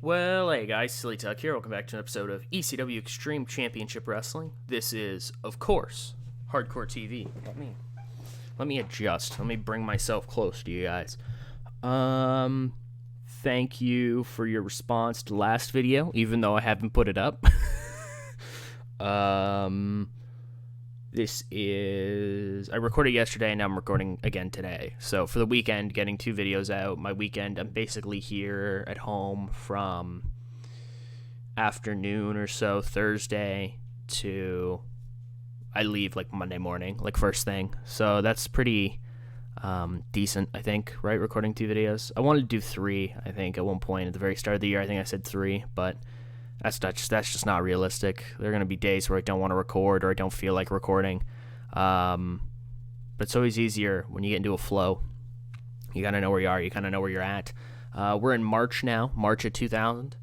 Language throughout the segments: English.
Well, hey guys, Silly Tuck here. Welcome back to an episode of ECW Extreme Championship Wrestling. This is, of course, Hardcore TV. Let me adjust. Let me bring myself close to you guys. Thank you for your response to last video, even though I haven't put it up. This is... I recorded yesterday, and now I'm recording again today. So for the weekend, getting 2 videos out. My weekend, I'm basically here at home from afternoon or so, Thursday, to... I leave, like, Monday morning, like, first thing. So that's pretty decent, I think, right, recording 2 videos. I wanted to do 3, I think, at one point. At the very start of the year, I think I said 3, but... That's just not realistic. There are going to be days where I don't want to record or I don't feel like recording. But it's always easier when you get into a flow. You got to know where you are. You kind of know where you're at. We're in March now, March of 2000.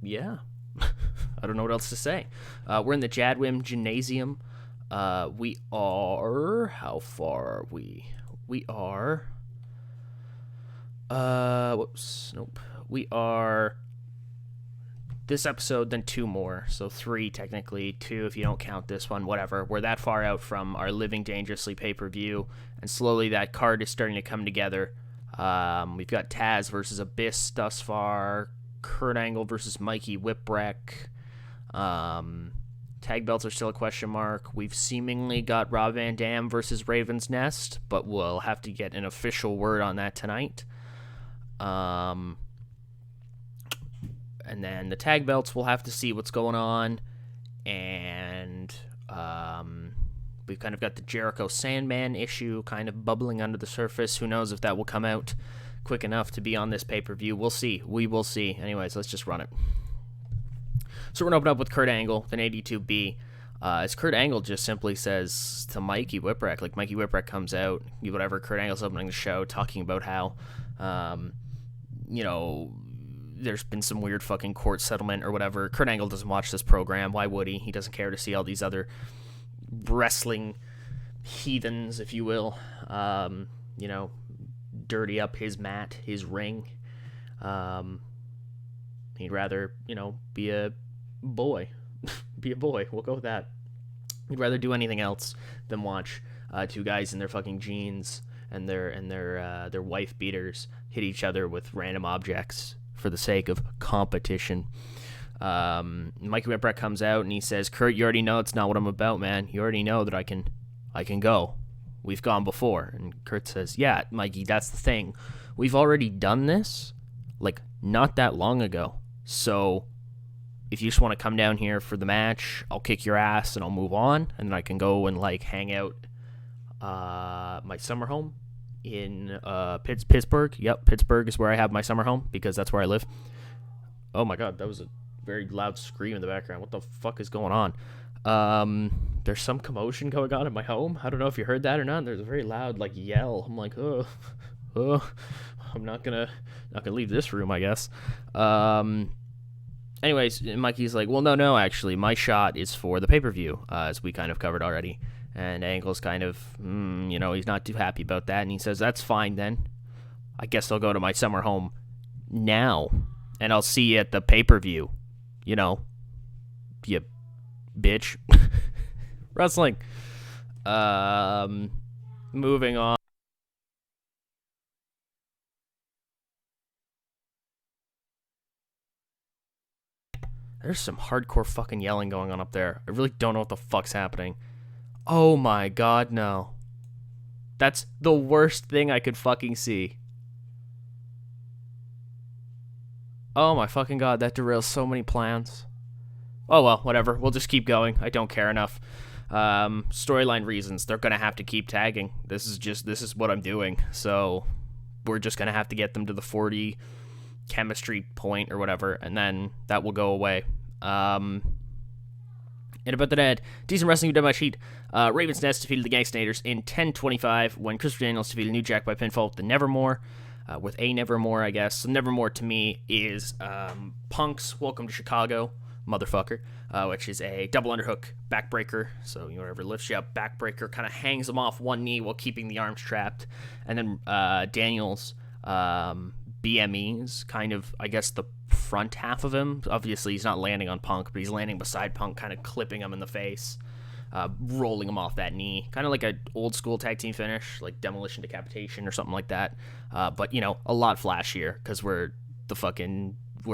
Yeah. I don't know what else to say. We're in the Jadwin Gymnasium. We are... How far are we? We are... Nope. We are this episode, then 2 more. So 3 technically, 2 if you don't count this one, whatever. We're that far out from our Living Dangerously pay-per-view, and slowly that card is starting to come together. We've got Taz versus Abyss thus far, Kurt Angle versus Mikey Whipwreck. Tag belts are still a question mark. We've seemingly got Rob Van Dam versus Raven's Nest, but we'll have to get an official word on that tonight. And then the tag belts, we'll have to see what's going on. And we've kind of got the Jericho Sandman issue kind of bubbling under the surface. Who knows if that will come out quick enough to be on this pay-per-view. We'll see. We will see. Anyways, let's just run it. So we're going to open up with Kurt Angle, then 82B. As Kurt Angle just simply says to Mikey Whipwreck, like Mikey Whipwreck comes out, whatever, Kurt Angle's opening the show, talking about how... there's been some weird fucking court settlement or whatever. Kurt Angle doesn't watch this program. Why would he? He doesn't care to see all these other wrestling heathens, if you will, dirty up his mat, his ring. He'd rather, be a boy. Be a boy. We'll go with that. He'd rather do anything else than watch 2 guys in their fucking jeans and their wife beaters hit each other with random objects for the sake of competition. Mikey Whipwreck comes out and he says, "Kurt, you already know it's not what I'm about, man. You already know that I can go. We've gone before." And Kurt says, "Yeah, Mikey, that's the thing. We've already done this, like, not that long ago. So if you just want to come down here for the match, I'll kick your ass and I'll move on, and then I can go and, like, hang out my summer home in Pittsburgh." Yep, Pittsburgh is where I have my summer home because that's where I live. Oh my god, that was a very loud scream in the background. What the fuck is going on? There's some commotion going on in my home. I don't know if you heard that or not. There's a very loud, like, yell. I'm like, oh, I'm not gonna leave this room, I guess. Anyways, Mikey's like, well, no, actually, my shot is for the pay-per-view, as we kind of covered already. And Angle's kind of, he's not too happy about that. And he says, that's fine then. I guess I'll go to my summer home now. And I'll see you at the pay-per-view. You bitch. Wrestling. Moving on. There's some hardcore fucking yelling going on up there. I really don't know what the fuck's happening. Oh my god, no. That's the worst thing I could fucking see. Oh my fucking god, that derails so many plans. Oh well, whatever. We'll just keep going. I don't care enough. Storyline reasons. They're gonna have to keep tagging. This is what I'm doing. So we're just gonna have to get them to the 40 chemistry point or whatever, and then that will go away. And about the dead, decent wrestling who done much heat. Raven's Nest defeated the Gangstanators in 10:25 when Christopher Daniels defeated New Jack by pinfall with the Nevermore. With a Nevermore, I guess. So Nevermore to me is Punk's Welcome to Chicago, motherfucker, which is a double underhook backbreaker. So whatever lifts you up, backbreaker, kind of hangs him off one knee while keeping the arms trapped. And then Daniels BME's kind of, I guess, the front half of him. Obviously, he's not landing on Punk, but he's landing beside Punk, kind of clipping him in the face, rolling him off that knee. Kind of like an old school tag team finish, like Demolition Decapitation or something like that. But, a lot flashier because we're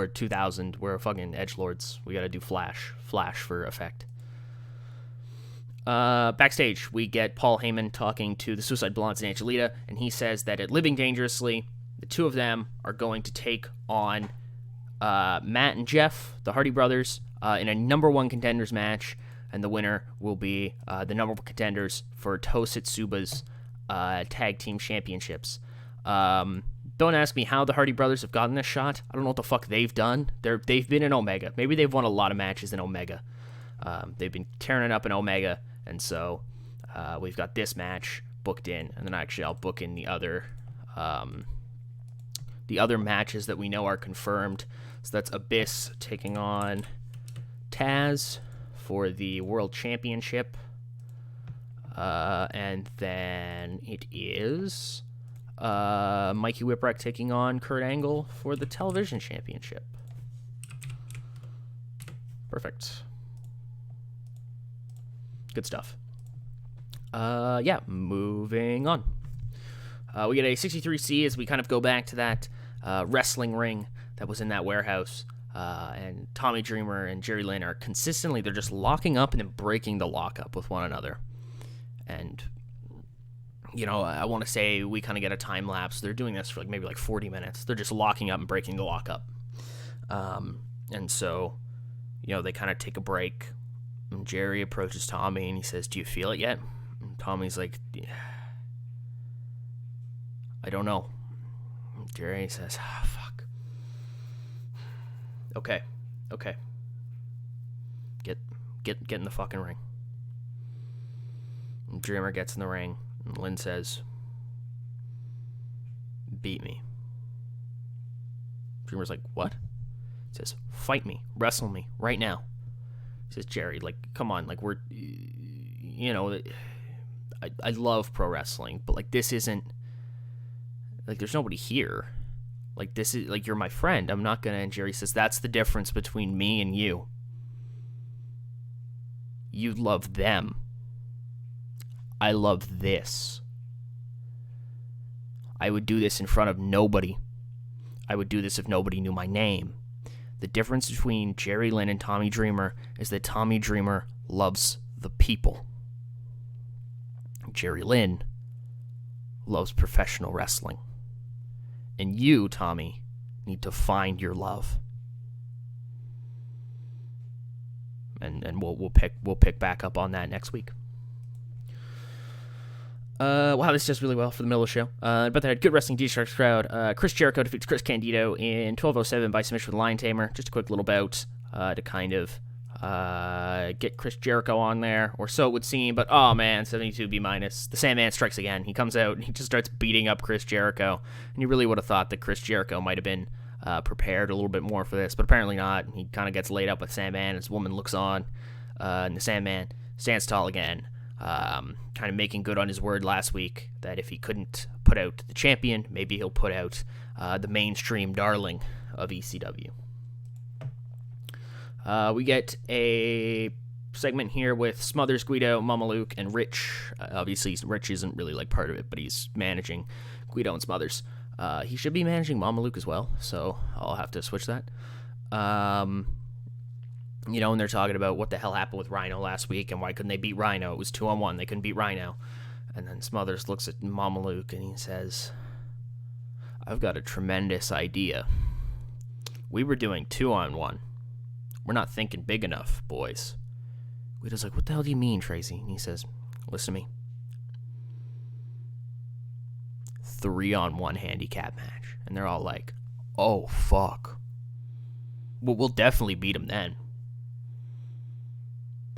2000, we're fucking edgelords. We got to do flash for effect. Backstage, we get Paul Heyman talking to the Suicide Blondes and Angelita, and he says that at Living Dangerously, the two of them are going to take on Matt and Jeff, the Hardy Brothers, in a number one contenders match, and the winner will be the number one contenders for Tositsuba's tag team championships. Don't ask me how the Hardy Brothers have gotten this shot. I don't know what the fuck they've done. They've been in Omega. Maybe they've won a lot of matches in Omega. They've been tearing it up in Omega, and so we've got this match booked in, and then actually I'll book in the other matches that we know are confirmed. So that's Abyss taking on Taz for the World Championship, and then it is Mikey Whipwreck taking on Kurt Angle for the Television Championship. Perfect. Good stuff. Moving on. We get a 63C as we kind of go back to that wrestling ring that was in that warehouse. And Tommy Dreamer and Jerry Lynn are consistently, they're just locking up and then breaking the lockup with one another. And, I want to say we kind of get a time lapse. They're doing this for maybe 40 minutes. They're just locking up and breaking the lockup. And so, they kind of take a break. And Jerry approaches Tommy and he says, "Do you feel it yet?" And Tommy's like, "Yeah, I don't know." And Jerry says, "Fuck. Okay. Get in the fucking ring." And Dreamer gets in the ring and Lynn says, "Beat me." Dreamer's like, "What?" He says, "Fight me, wrestle me right now." He says, "Jerry, come on, we're, I love pro wrestling, but this isn't, there's nobody here. This is, you're my friend. I'm not gonna," and Jerry says, "That's the difference between me and you. You love them. I love this. I would do this in front of nobody. I would do this if nobody knew my name. The difference between Jerry Lynn and Tommy Dreamer is that Tommy Dreamer loves the people. Jerry Lynn loves professional wrestling. And you, Tommy, need to find your love." And we'll pick back up on that next week. Wow, this does really well for the middle of the show. But they had good wrestling D-Sharks crowd. Chris Jericho defeats Chris Candido in 12:07 by submission with a Lion Tamer. Just a quick little bout to kind of get Chris Jericho on there, or so it would seem. But, oh man, 72 B-. The Sandman strikes again. He comes out and he just starts beating up Chris Jericho. And you really would have thought that Chris Jericho might have been prepared a little bit more for this, but apparently not. He kind of gets laid up with Sandman. His woman looks on, and the Sandman stands tall again. Kind of making good on his word last week that if he couldn't put out the champion, maybe he'll put out the mainstream darling of ECW. We get a segment here with Smothers, Guido, Mama Luke, and Rich. Obviously, Rich isn't really part of it, but he's managing Guido and Smothers. He should be managing Mama Luke as well, so I'll have to switch that. And they're talking about what the hell happened with Rhino last week and why couldn't they beat Rhino. It was 2-on-1. They couldn't beat Rhino. And then Smothers looks at Mama Luke and he says, "I've got a tremendous idea. We were doing 2-on-1. We're not thinking big enough, boys." Guido's like, "What the hell do you mean, Tracy?" And he says, "Listen to me. 3-on-1 handicap match." And they're all like, "Oh, fuck. Well, we'll definitely beat him then.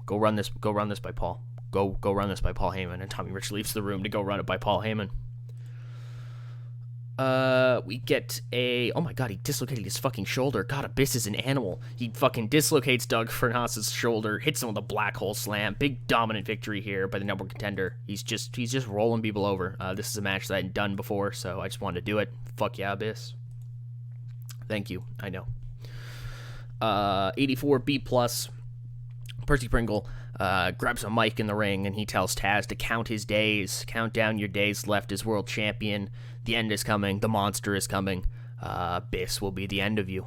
Go run this by Paul. Go run this by Paul Heyman." And Tommy Rich leaves the room to go run it by Paul Heyman. We get a... Oh my god, he dislocated his fucking shoulder. God, Abyss is an animal. He fucking dislocates Doug Furnas' shoulder, hits him with a black hole slam. Big dominant victory here by the number one contender. He's just rolling people over. This is a match that I hadn't done before, so I just wanted to do it. Fuck yeah, Abyss. Thank you. I know. 84 B+. Percy Pringle grabs a mic in the ring, and he tells Taz to count his days. Count down your days left as world champion. The end is coming. The monster is coming. Abyss will be the end of you.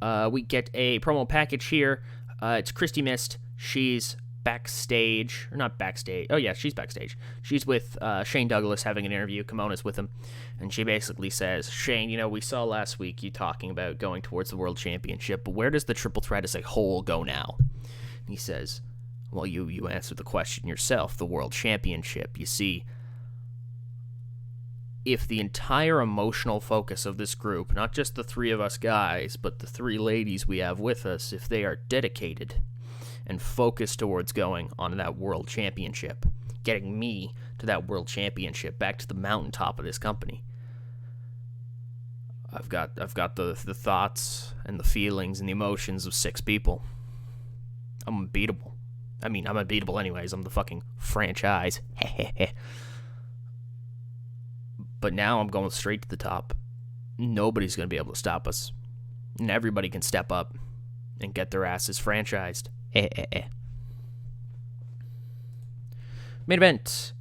We get a promo package here. It's Christy Mist. She's backstage. Or not backstage. Oh, yeah, she's backstage. She's with Shane Douglas having an interview. Kimona's with him. And she basically says, Shane, we saw last week you talking about going towards the World Championship, but where does the triple threat as a whole go now? And he says, well, you answered the question yourself, the World Championship. You see, if the entire emotional focus of this group, not just the three of us guys, but the three ladies we have with us, if they are dedicated and focused towards going on that World Championship, getting me to that World Championship, back to the mountaintop of this company, I've got the thoughts and the feelings and the emotions of 6 people. I'm unbeatable. I mean, I'm unbeatable anyways. I'm the fucking franchise. But now I'm going straight to the top. Nobody's going to be able to stop us. And everybody can step up and get their asses franchised. Main event.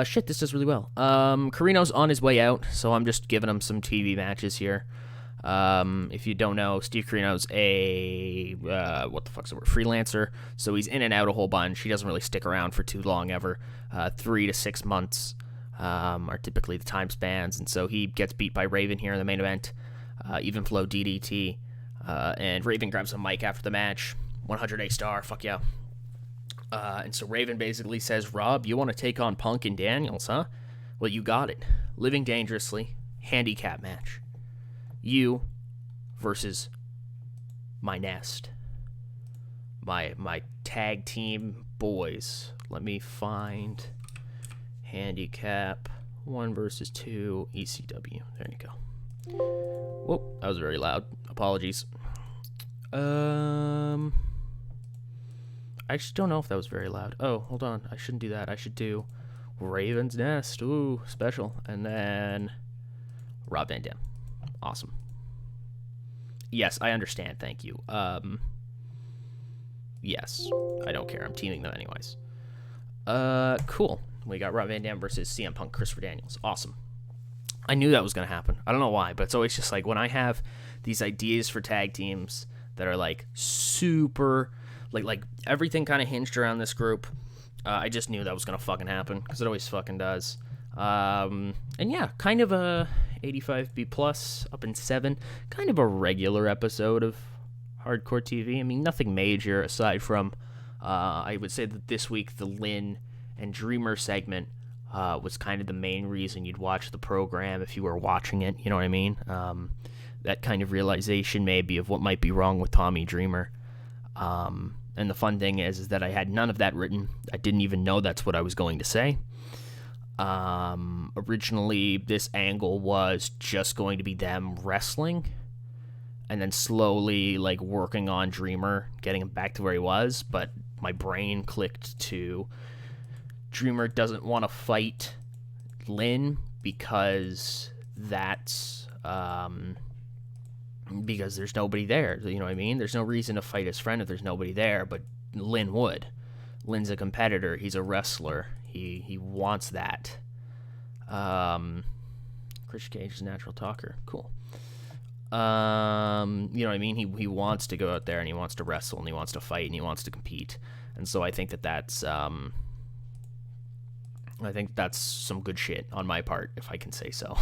Shit, this does really well. Carino's on his way out, so I'm just giving him some TV matches here. If you don't know, Steve Carino's a, what the fuck's the word, freelancer, so he's in and out a whole bunch. He doesn't really stick around for too long ever. 3 to 6 months are typically the time spans, and so he gets beat by Raven here in the main event. Even flow DDT, and Raven grabs a mic after the match. 100 A-star, fuck yeah. And so Raven basically says, Rob, you want to take on Punk and Daniels, huh? Well, you got it. Living Dangerously, handicap match. You versus my nest. My tag team boys. Let me find handicap 1 versus 2 ECW. There you go. Whoa, that was very loud. Apologies. I actually don't know if that was very loud. Oh, hold on. I shouldn't do that. I should do Raven's Nest. Ooh, special. And then Rob Van Dam. Awesome. Yes, I understand. Thank you. Yes. I don't care. I'm teaming them anyways. Cool. We got Rob Van Dam versus CM Punk, Christopher Daniels. Awesome. I knew that was going to happen. I don't know why, but it's always just like when I have these ideas for tag teams that are like super... Like everything kind of hinged around this group. I just knew that was gonna fucking happen because it always fucking does. And yeah, kind of a 85B+ up in 7, kind of a regular episode of Hardcore TV. I mean, nothing major aside from I would say that this week the Lynn and Dreamer segment was kind of the main reason you'd watch the program if you were watching it. You know what I mean? That kind of realization maybe of what might be wrong with Tommy Dreamer. And the fun thing is that I had none of that written. I didn't even know that's what I was going to say. Originally, this angle was just going to be them wrestling, and then slowly, like, working on Dreamer, getting him back to where he was, but my brain clicked to Dreamer doesn't want to fight Lynn because that's... because there's nobody there, you know what I mean? There's no reason to fight his friend if there's nobody there, but Lynn would. Lynn's a competitor. He's a wrestler. He wants that. Chris Cage is a natural talker. Cool. You know what I mean? He wants to go out there and he wants to wrestle and he wants to fight and he wants to compete. And so I think that's some good shit on my part, if I can say so.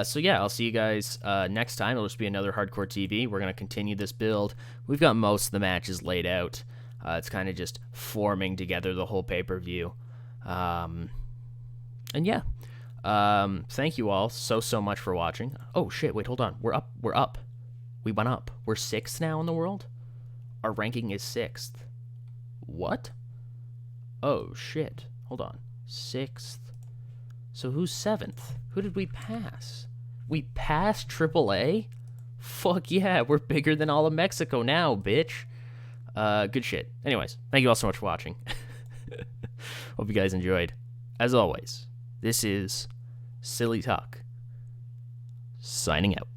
So yeah, I'll see you guys next time. It'll just be another Hardcore TV. We're going to continue this build. We've got most of the matches laid out. It's kind of just forming together the whole pay-per-view. And yeah, thank you all so much for watching. Oh shit, wait, hold on. We're up. We went up. We're 6th now in the world? Our ranking is 6th. What? Oh shit, hold on. 6th. So who's 7th? Who did we pass? We passed AAA? Fuck yeah, we're bigger than all of Mexico now, bitch. Good shit. Anyways, thank you all so much for watching. Hope you guys enjoyed. As always, this is Silly Talk, signing out.